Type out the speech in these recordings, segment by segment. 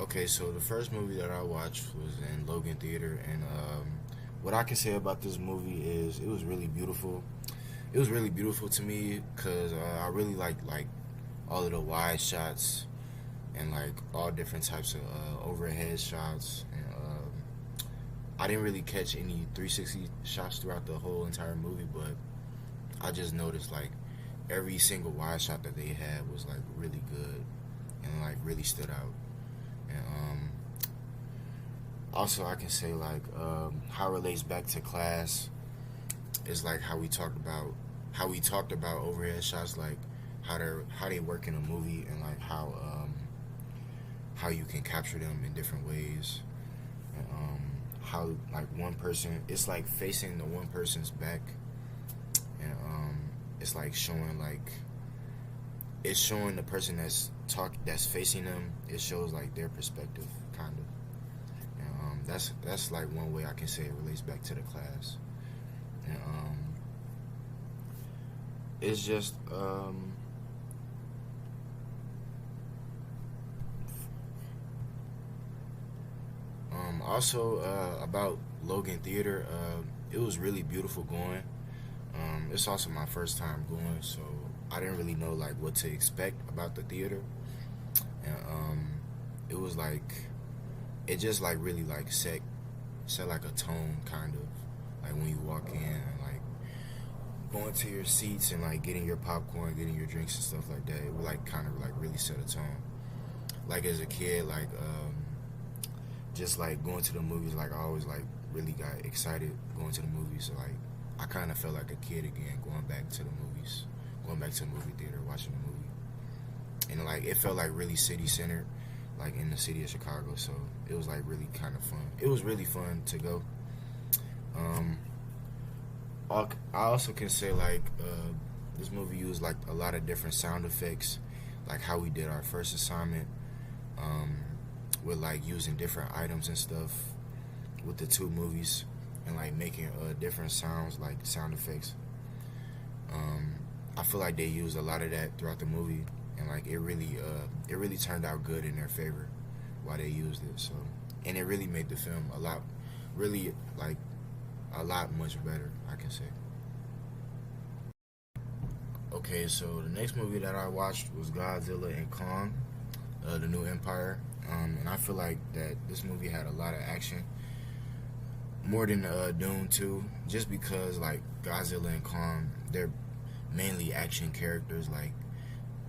Okay, so the first movie that I watched was in Logan Theater, and what I can say about this movie is it was really beautiful. It was really beautiful to me because I really like all of the wide shots and like all different types of overhead shots. And I didn't really catch any 360 shots throughout the whole entire movie, but I just noticed like every single wide shot that they had was like really good and like really stood out. And also, I can say like how it relates back to class is like how we talked about overhead shots, like how they work in a movie, and like how you can capture them in different ways. And, how like one person, it's like facing the one person's back, and it's like showing like it's showing the person that's facing them. It shows like their perspective, kind of. And, that's like one way I can say it relates back to the class. And it's just also about Logan Theater. It was really beautiful going. It's also my first time going, so I didn't really know like what to expect about the theater. And it was like it just like really like set like a tone, kind of like when you walk in and like going to your seats and like getting your popcorn, getting your drinks and stuff like that. It would like kind of like really set a tone. Like as a kid, like just like going to the movies, like I always like really got excited going to the movies. So like I kind of felt like a kid again, going back to the movies, going back to the movie theater, watching the movie, and like it felt like really city centered, like in the city of Chicago. So it was like really kind of fun. It was really fun to go. Um, I also can say like this movie used like a lot of different sound effects, like how we did our first assignment. Um, with like using different items and stuff with the two movies, and like making different sounds, like sound effects. um, I feel like they used a lot of that throughout the movie, and like it really turned out good in their favor while they used it. So, and it really made the film a lot, really like a lot much better, I can say. Okay, so the next movie that I watched was Godzilla and Kong, the New Empire. And I feel like that this movie had a lot of action, more than Dune 2, just because like Godzilla and Kong, they're mainly action characters, like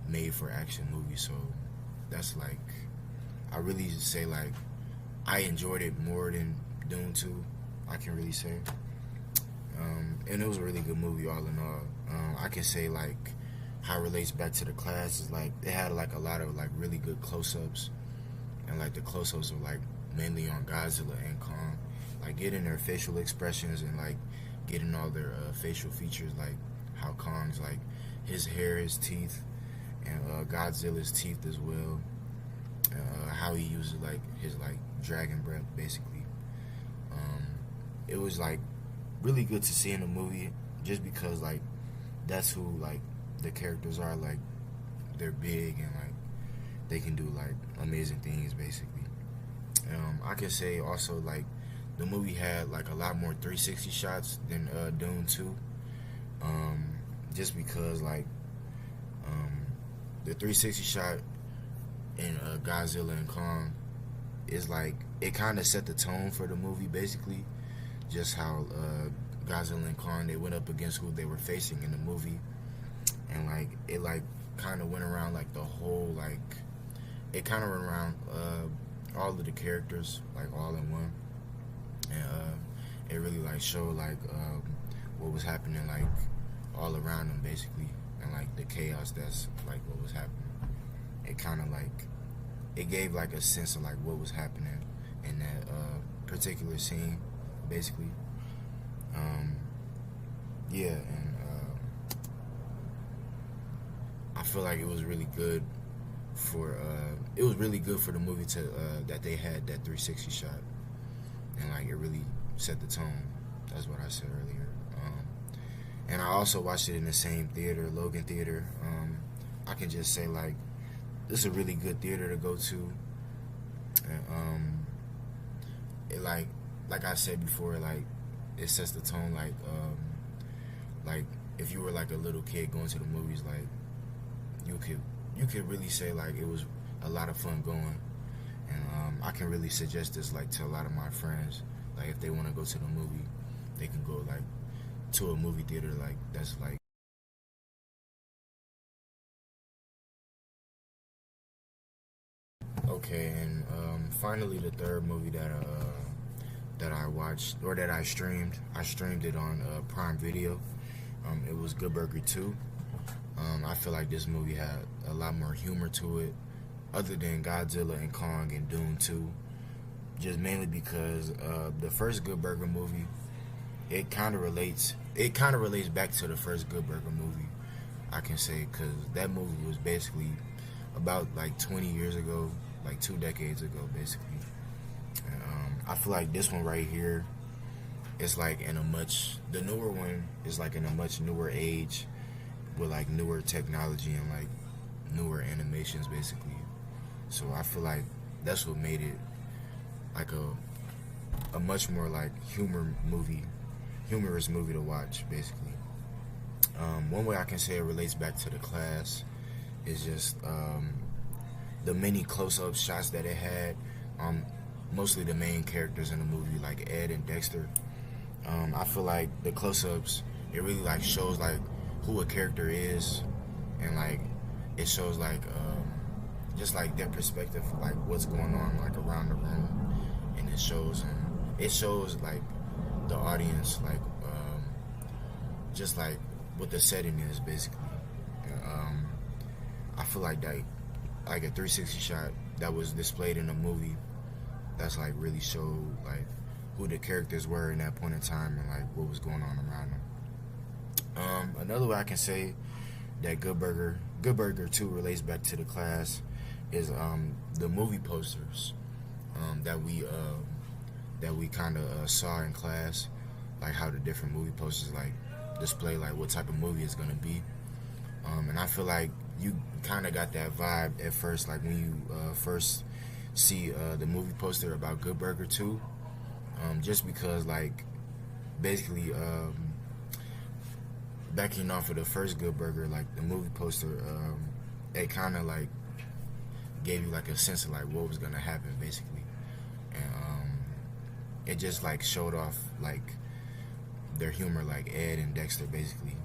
made for action movies. So that's like I really say like I enjoyed it more than Dune 2. I can really say, and it was a really good movie all in all. I can say like how it relates back to the class is like they had like a lot of like really good close-ups, and like the close-ups are like mainly on Godzilla and Kong, like getting their facial expressions and like getting all their facial features, like how Kong's like his hair, his teeth, and Godzilla's teeth as well. How he uses like his like dragon breath, basically. Um, it was like really good to see in the movie, just because like that's who like the characters are. Like they're big and like they can do like amazing things, basically. I can say also like the movie had like a lot more 360 shots than Dune 2. Um, just because like um, the 360 shot in Godzilla and Kong is like it kind of set the tone for the movie, basically. Just how Godzilla and Kong, they went up against who they were facing in the movie, and like it like kind of went around like the whole like it kind of went around all of the characters like all in one, and it really like showed like what was happening like all around them, basically, and like the chaos that's like what was happening. It kind of like it gave like a sense of like what was happening in that particular scene, basically. Um, yeah, and I feel like it was really good for it was really good for the movie to that they had that 360 shot, and like it really set the tone. That's what I said earlier. And I also watched it in the same theater, Logan Theater. I can just say like this is a really good theater to go to. And it like I said before, like it sets the tone. Like if you were like a little kid going to the movies, like you could really say like it was a lot of fun going. And I can really suggest this like to a lot of my friends. Like if they want to go to the movie, they can go like to a movie theater like that's like. Okay, and finally the third movie that I watched or that I streamed. I streamed it on Prime Video. It was Good Burger 2. I feel like this movie had a lot more humor to it, other than Godzilla and Kong and Dune 2. Just mainly because the first Good Burger movie, it kind of relates. It kind of relates back to the first Good Burger movie, I can say, because that movie was basically about like 20 years ago, like 2 decades ago, basically. And, I feel like this one right here is like the newer one is like in a much newer age with like newer technology and like newer animations, basically. So I feel like that's what made it like a much more like humorous movie to watch, basically. One way I can say it relates back to The Class is just the many close-up shots that it had. Mostly the main characters in the movie, like Ed and Dexter. I feel like the close-ups, it really like shows like who a character is, and like it shows like just like their perspective, like what's going on like around the room, and it shows like the audience like just like what the setting is, basically. And, I feel like that like a 360 shot that was displayed in the movie that's like really showed like who the characters were in that point in time and like what was going on around them. Another way I can say that Good Burger 2 relates back to The Class is the movie posters that we kind of saw in class, like how the different movie posters like display like what type of movie it's gonna be. And I feel like you kind of got that vibe at first, like when you first see the movie poster about Good Burger 2, just because like basically backing off of the first Good Burger, like the movie poster, it kind of like gave you like a sense of like what was gonna happen, basically. And it just like showed off like their humor, like Ed and Dexter, basically.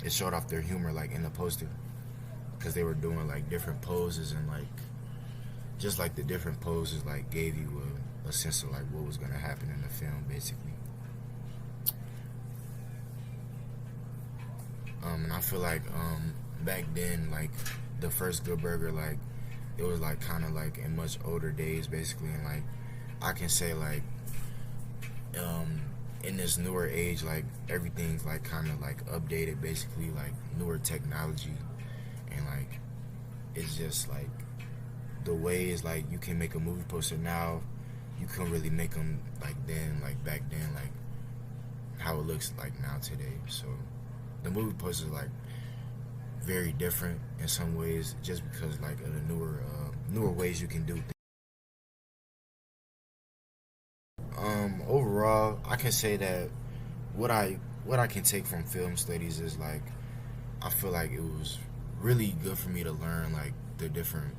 It showed off their humor like in the poster because they were doing like different poses, and like just like the different poses like gave you a sense of like what was gonna happen in the film, basically. And I feel like back then, like the first Good Burger, like it was like kind of like in much older days, basically, and like I can say like in this newer age, like everything's like kind of like updated, basically, like newer technology, and like it's just like the ways like you can make a movie poster now, you couldn't really make them like then, like back then, like how it looks like now today. So the movie posters like very different in some ways, just because like of the newer ways you can do things. Overall, I can say that what I can take from film studies is like I feel like it was really good for me to learn like the different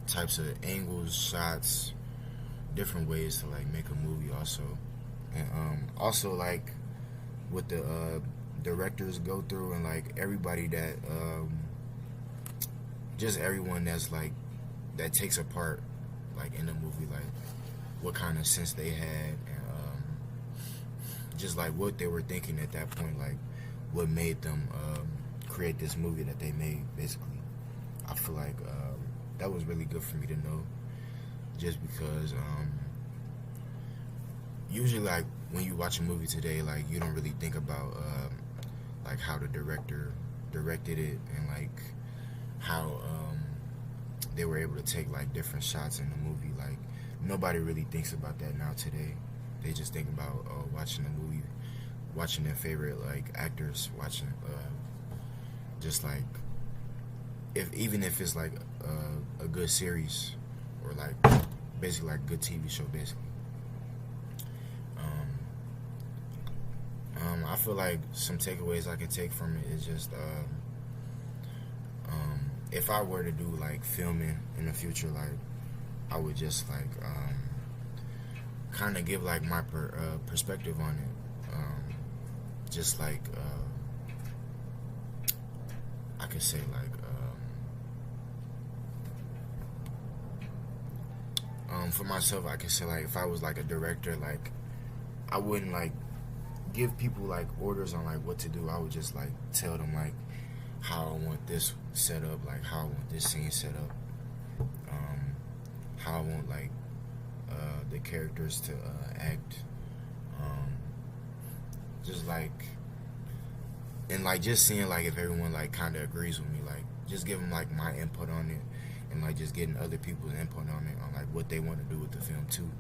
types of angles, shots, different ways to like make a movie also. And also like what the directors go through, and like everybody that just everyone that's like that takes a part like in the movie, like what kind of sense they had, and just like what they were thinking at that point, like what made them create this movie that they made, basically. I feel like that was really good for me to know, just because usually like when you watch a movie today, like you don't really think about like how the director directed it, and like how they were able to take like different shots in the movie. Like nobody really thinks about that now today. They just think about watching the movie, watching their favorite like actors, watching just like even if it's like a good series, or like basically like a good TV show, basically. I feel like some takeaways I could take from it is just if I were to do like filming in the future, like I would just like kind of give like my perspective on it. Just like I could say like for myself, I could say like if I was like a director, like I wouldn't like give people like orders on like what to do. I would just like tell them like how I want this set up, like how I want this scene set up, how I want like the characters to act, just like, and like just seeing like if everyone like kind of agrees with me, like just giving like my input on it, and like just getting other people's input on it, on like what they want to do with the film too.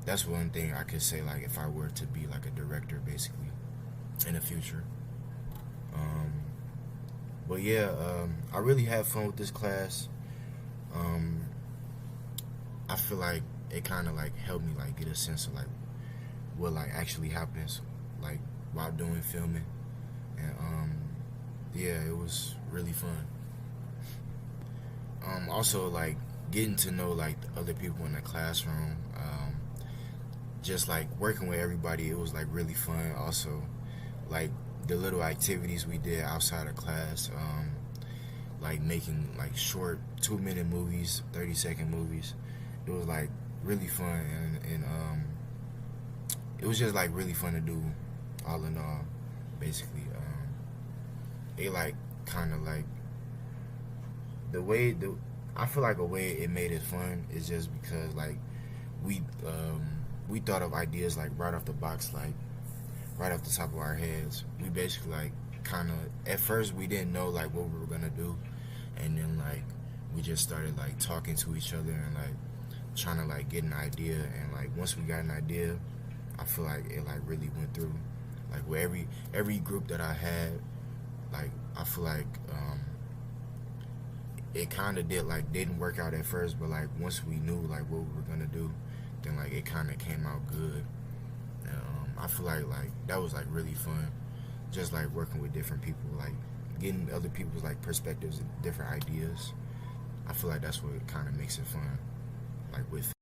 That's one thing I could say, like if I were to be like a director basically in the future. But yeah, I really had fun with this class. I feel like it kind of like helped me like get a sense of like what like actually happens like while doing filming, and yeah, it was really fun. Also like getting to know like the other people in the classroom, just like working with everybody, it was like really fun. Also like the little activities we did outside of class, like making like short 2-minute movies, 30-second movies. It was like really fun, and it was just like really fun to do, all in all, basically. It like kind of like I feel like a way it made it fun is just because like we thought of ideas like right off the box, like right off the top of our heads. We basically like kind of at first we didn't know like what we were gonna do, and then like we just started like talking to each other and like trying to like get an idea, and like once we got an idea, I feel like it like really went through. Like with every group that I had, like I feel like it kind of didn't work out at first, but like once we knew like what we were gonna do, then like it kind of came out good. I feel like that was like really fun, just like working with different people, like getting other people's like perspectives and different ideas. I feel like that's what kind of makes it fun, like with